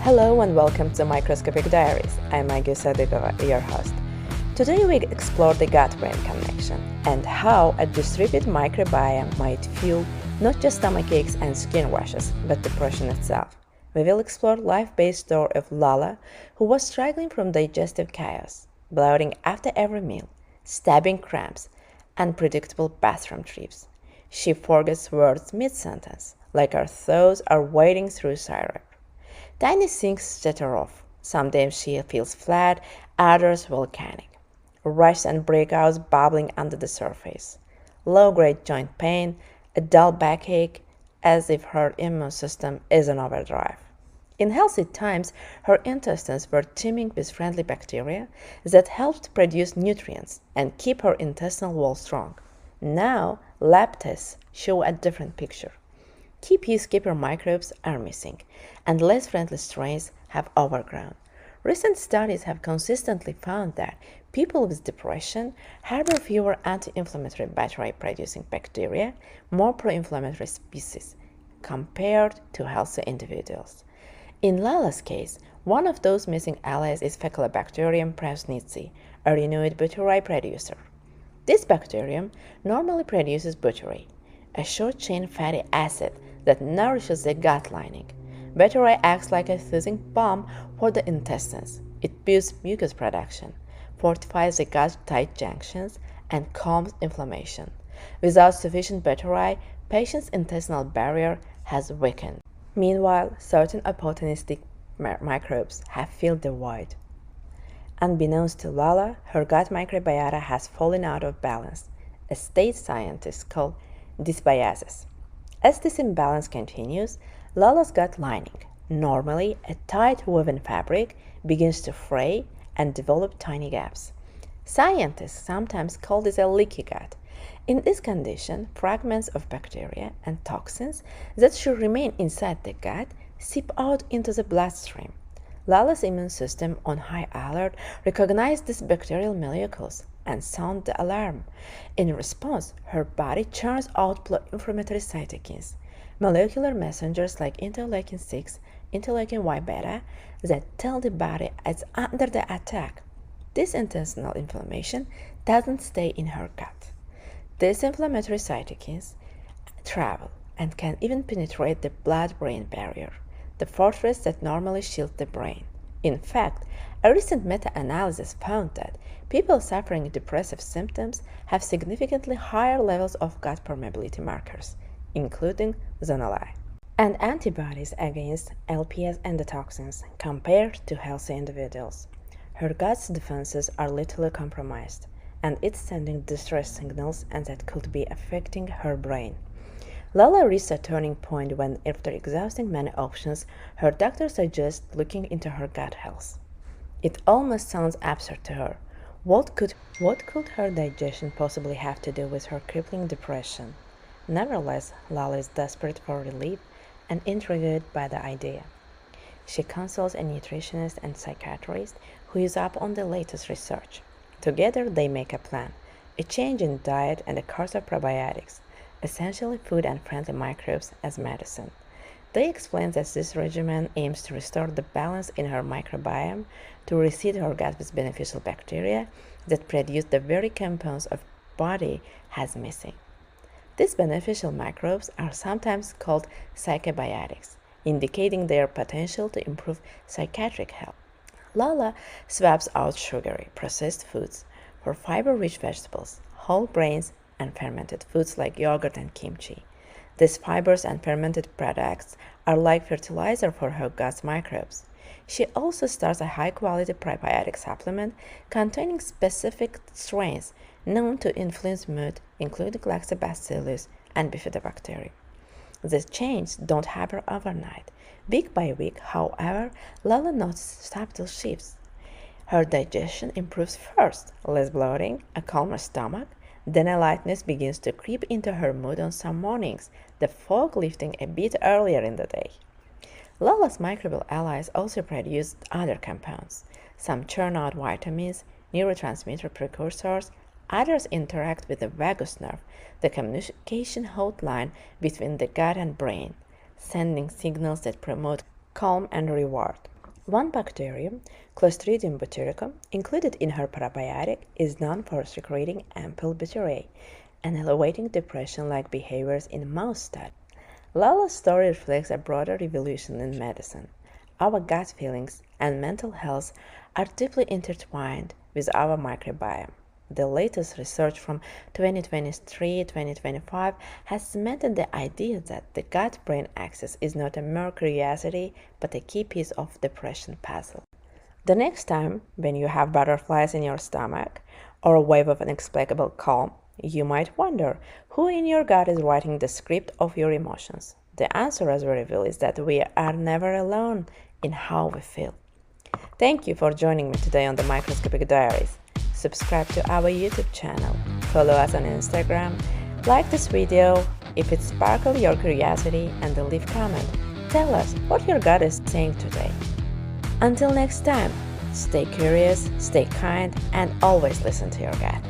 Hello and welcome to Microscopic Diaries. I'm Maggie Sadigova, your host. Today we explore the gut-brain connection and how a distributed microbiome might fuel not just stomach aches and skin rashes, but depression itself. We will explore life-based story of Lala, who was struggling from digestive chaos, bloating after every meal, stabbing cramps, unpredictable bathroom trips. She forgets words mid-sentence, like her thoughts are wading through syrup. Tiny things set her off. Some days she feels flat, others volcanic. Rashes and breakouts bubbling under the surface. Low-grade joint pain, a dull backache, as if her immune system is on overdrive. In healthy times, her intestines were teeming with friendly bacteria that helped produce nutrients and keep her intestinal wall strong. Now, lab tests show a different picture. Key peacekeeper microbes are missing, and less friendly strains have overgrown. Recent studies have consistently found that people with depression harbor fewer anti-inflammatory bacteria-producing bacteria, more pro-inflammatory species, compared to healthy individuals. In Lala's case, one of those missing allies is Faecalibacterium prausnitzii, a renewed butyrate producer. This bacterium normally produces butyrate, a short-chain fatty acid that nourishes the gut lining. Butyrate acts like a soothing balm for the intestines. It boosts mucus production, fortifies the gut-tight junctions, and calms inflammation. Without sufficient butyrate, patient's intestinal barrier has weakened. Meanwhile, certain opportunistic microbes have filled the void. Unbeknownst to Lala, her gut microbiota has fallen out of balance, a state scientists call dysbiasis. As this imbalance continues, Lala's gut lining, normally a tight woven fabric, begins to fray and develop tiny gaps. Scientists sometimes call this a leaky gut. In this condition, fragments of bacteria and toxins that should remain inside the gut seep out into the bloodstream. Lala's immune system, on high alert, recognized these bacterial molecules and sound the alarm. In response, her body churns out pro-inflammatory cytokines, molecular messengers like interleukin-6, interleukin-Y beta, that tell the body it's under the attack. This intestinal inflammation doesn't stay in her gut. These inflammatory cytokines travel and can even penetrate the blood-brain barrier, the fortress that normally shields the brain. In fact, a recent meta-analysis found that people suffering depressive symptoms have significantly higher levels of gut permeability markers, including zonal I, and antibodies against LPS endotoxins compared to healthy individuals. Her gut's defenses are little compromised, and it's sending distress signals and that could be affecting her brain. Lala reached a turning point when, after exhausting many options, her doctor suggests looking into her gut health. It almost sounds absurd to her. What could her digestion possibly have to do with her crippling depression? Nevertheless, Lala is desperate for relief and intrigued by the idea. She consults a nutritionist and psychiatrist who is up on the latest research. Together, they make a plan: a change in diet and a course of probiotics, essentially food and friendly microbes as medicine. They explain that this regimen aims to restore the balance in her microbiome, to reseed her gut with beneficial bacteria that produce the very compounds her body has missing. These beneficial microbes are sometimes called psychobiotics, indicating their potential to improve psychiatric health. Lala swaps out sugary, processed foods for fiber-rich vegetables, whole grains, and fermented foods like yogurt and kimchi. These fibers and fermented products are like fertilizer for her gut's microbes. She also starts a high-quality probiotic supplement containing specific strains known to influence mood, including lactobacillus and bifidobacterium. These changes don't happen overnight. Week by week, however, Lala notices subtle shifts. Her digestion improves first, less bloating, a calmer stomach, then a lightness begins to creep into her mood on some mornings, the fog lifting a bit earlier in the day. Lala's microbial allies also produce other compounds. Some churn out vitamins, neurotransmitter precursors, others interact with the vagus nerve, the communication hotline between the gut and brain, sending signals that promote calm and reward. One bacterium, Clostridium butyricum, included in her probiotic, is known for secreting amyl butyrate and elevating depression-like behaviors in mouse studies. Lala's story reflects a broader revolution in medicine. Our gut feelings and mental health are deeply intertwined with our microbiome. The latest research from 2023-2025 has cemented the idea that the gut-brain axis is not a mere curiosity but a key piece of depression puzzle. The next time when you have butterflies in your stomach or a wave of inexplicable calm, you might wonder who in your gut is writing the script of your emotions. The answer, as we reveal, is that we are never alone in how we feel. Thank you for joining me today on the Microscopic Diaries. Subscribe to our YouTube channel, follow us on Instagram, like this video if it sparkled your curiosity, and leave a comment. Tell us what your gut is saying today. Until next time, stay curious, stay kind, and always listen to your gut.